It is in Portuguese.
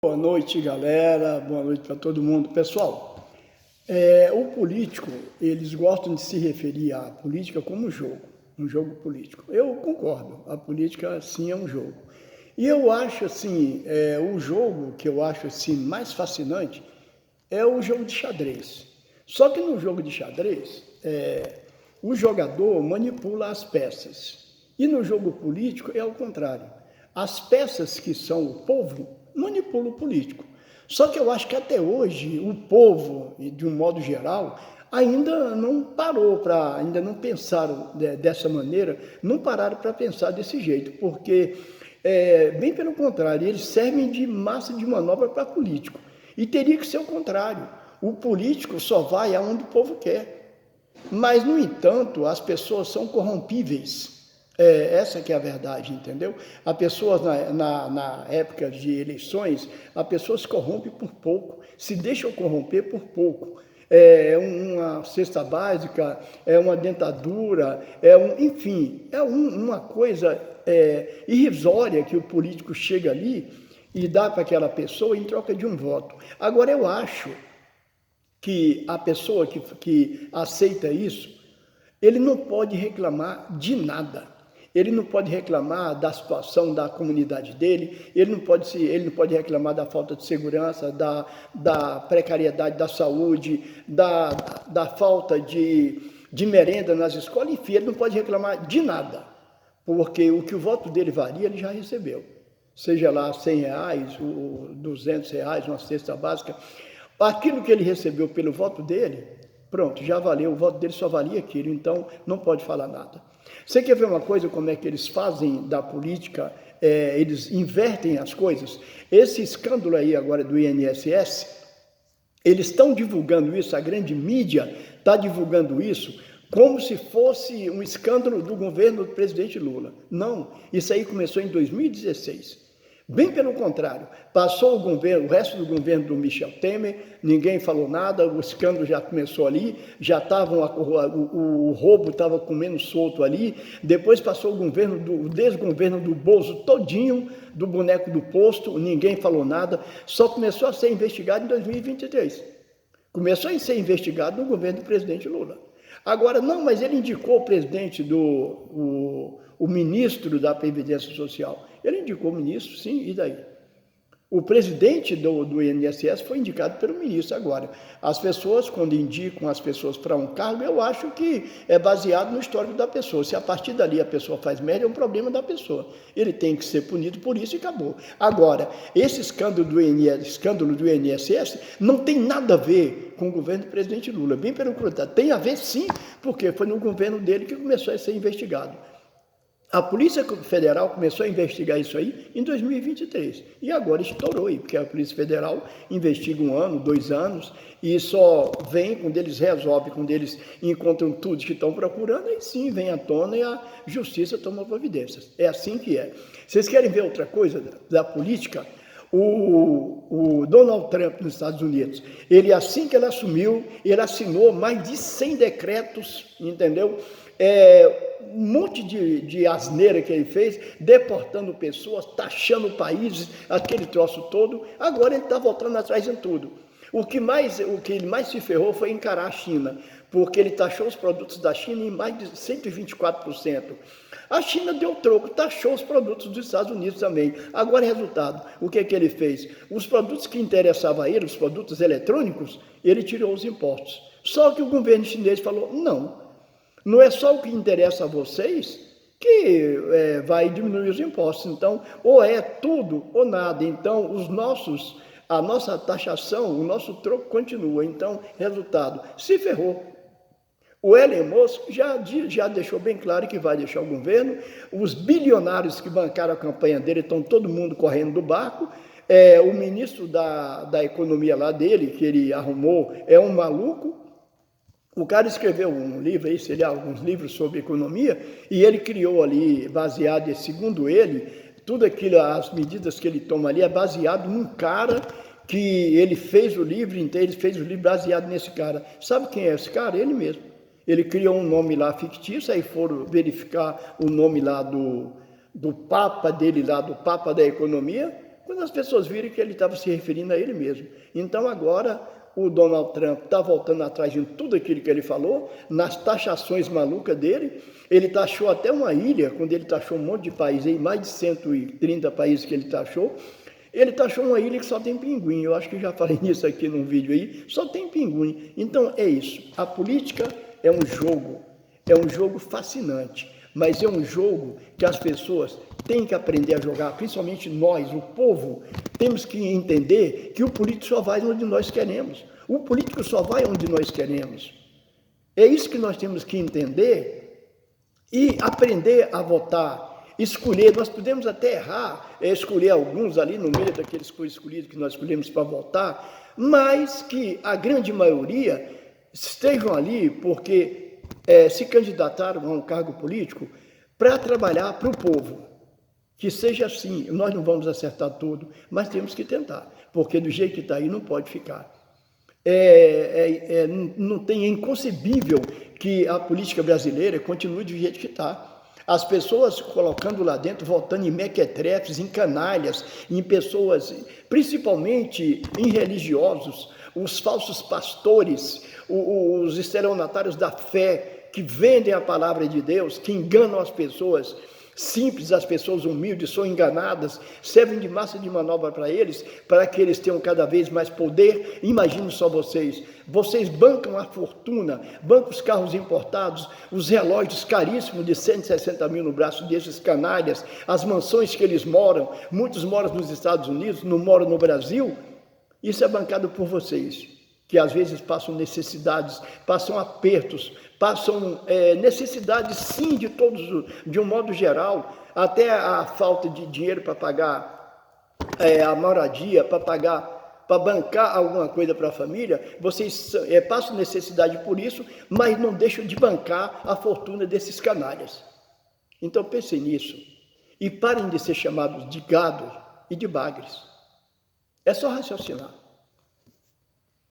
Boa noite, galera. Boa noite para todo mundo. Pessoal, o político, eles gostam de se referir à política como um jogo político. Eu concordo, a política sim é um jogo. E eu acho assim, o jogo que eu acho assim mais fascinante é o jogo de xadrez. Só que no jogo de xadrez, o jogador manipula as peças. E no jogo político é o contrário. As peças que são o povo manipulam o político. Só que eu acho que até hoje o povo, de um modo geral, ainda não parou para, ainda não pensaram dessa maneira, não pararam para pensar desse jeito, porque, bem pelo contrário, eles servem de massa de manobra para político. E teria que ser o contrário. O político só vai aonde o povo quer. Mas, no entanto, as pessoas são corrompíveis. Essa que é a verdade, entendeu? A pessoa, na época de eleições, a pessoa se corrompe por pouco, se deixa corromper por pouco. É uma cesta básica, é uma dentadura, enfim, uma coisa irrisória que o político chega ali e dá para aquela pessoa em troca de um voto. Agora, eu acho que a pessoa que aceita isso, ele não pode reclamar de nada. Ele não pode reclamar da situação da comunidade dele, ele não pode reclamar da falta de segurança, da precariedade da saúde, da falta de merenda nas escolas, enfim, ele não pode reclamar de nada, porque o que o voto dele valia, ele já recebeu. Seja lá R$100, R$200, uma cesta básica, aquilo que ele recebeu pelo voto dele, pronto, já valeu, o voto dele só valia aquilo, então não pode falar nada. Você quer ver uma coisa, como é que eles fazem da política, eles invertem as coisas? Esse escândalo aí agora do INSS, eles estão divulgando isso, a grande mídia está divulgando isso, como se fosse um escândalo do governo do presidente Lula. Não, isso aí começou em 2016. Bem pelo contrário, passou o resto do governo do Michel Temer, ninguém falou nada, o escândalo já começou ali, o roubo estava comendo solto ali, depois passou o desgoverno do Bozo todinho, do boneco do posto, ninguém falou nada, só começou a ser investigado em 2023. Começou a ser investigado no governo do presidente Lula. Agora, não, mas ele indicou o presidente o ministro da Previdência Social. Ele indicou o ministro, sim, e daí? O presidente do INSS foi indicado pelo ministro agora. As pessoas, quando indicam as pessoas para um cargo, eu acho que é baseado no histórico da pessoa. Se a partir dali a pessoa faz merda, é um problema da pessoa. Ele tem que ser punido por isso e acabou. Agora, esse escândalo do INSS não tem nada a ver com o governo do presidente Lula. Bem pelo contrário, tem a ver sim, porque foi no governo dele que começou a ser investigado. A Polícia Federal começou a investigar isso aí em 2023 e agora estourou aí, porque a Polícia Federal investiga 1 ano, 2 anos e só vem quando eles resolvem, quando eles encontram tudo que estão procurando, aí sim vem à tona e a justiça toma providências. É assim que é. Vocês querem ver outra coisa da política? O Donald Trump nos Estados Unidos, ele assim que ele assumiu, ele assinou mais de 100 decretos, entendeu? Um monte de asneira que ele fez, deportando pessoas, taxando países, aquele troço todo. Agora ele está voltando atrás em tudo. O que ele mais se ferrou foi encarar a China, porque ele taxou os produtos da China em mais de 124%. A China deu troco, taxou os produtos dos Estados Unidos também. Agora, resultado, o que ele fez? Os produtos que interessavam a ele, os produtos eletrônicos, ele tirou os impostos. Só que o governo chinês falou, não é só o que interessa a vocês que vai diminuir os impostos. Então, ou é tudo ou nada. Então, a nossa taxação, o nosso troco continua. Então, resultado, se ferrou. O Elon Musk já deixou bem claro que vai deixar o governo. Os bilionários que bancaram a campanha dele estão todo mundo correndo do barco. O ministro da economia lá dele, que ele arrumou, é um maluco. O cara escreveu um livro aí, alguns livros sobre economia, e ele criou ali, baseado, segundo ele, tudo aquilo, as medidas que ele toma ali, é baseado num cara que ele fez o livro inteiro, ele fez o livro baseado nesse cara. Sabe quem é esse cara? Ele mesmo. Ele criou um nome lá fictício, aí foram verificar o nome lá do Papa dele, lá do Papa da Economia, Quando as pessoas viram que ele estava se referindo a ele mesmo. Então agora o Donald Trump está voltando atrás de tudo aquilo que ele falou, nas taxações malucas dele. Ele taxou até uma ilha, quando ele taxou um monte de países, aí, mais de 130 países que ele taxou. Ele taxou uma ilha que só tem pinguim. Eu acho que já falei nisso aqui num vídeo aí. Só tem pinguim. Então é isso. A política é um jogo fascinante, mas é um jogo que as pessoas têm que aprender a jogar, principalmente nós, o povo, temos que entender que o político só vai onde nós queremos. O político só vai onde nós queremos. É isso que nós temos que entender e aprender a votar, escolher. Nós podemos até errar, escolher alguns ali no meio daqueles escolhidos que nós escolhemos para votar, mas que a grande maioria estejam ali porque se candidataram a um cargo político para trabalhar para o povo. Que seja assim. Nós não vamos acertar tudo, mas temos que tentar, porque do jeito que está aí não pode ficar. É inconcebível que a política brasileira continue do jeito que está. As pessoas colocando lá dentro, votando em mequetrefes, em canalhas, em pessoas, principalmente em religiosos, os falsos pastores, os estelionatários da fé, que vendem a palavra de Deus, que enganam as pessoas simples, as pessoas humildes, são enganadas, servem de massa de manobra para eles, para que eles tenham cada vez mais poder. Imagine só vocês bancam a fortuna, bancam os carros importados, os relógios caríssimos de 160 mil no braço desses canalhas, as mansões que eles moram, muitos moram nos Estados Unidos, não moram no Brasil. Isso é bancado por vocês, que às vezes passam necessidades, passam apertos, passam necessidades sim de todos, de um modo geral, até a falta de dinheiro para pagar a moradia, para bancar alguma coisa para a família. Vocês passam necessidade por isso, mas não deixam de bancar a fortuna desses canalhas. Então pensem nisso e parem de ser chamados de gado e de bagres. É só raciocinar.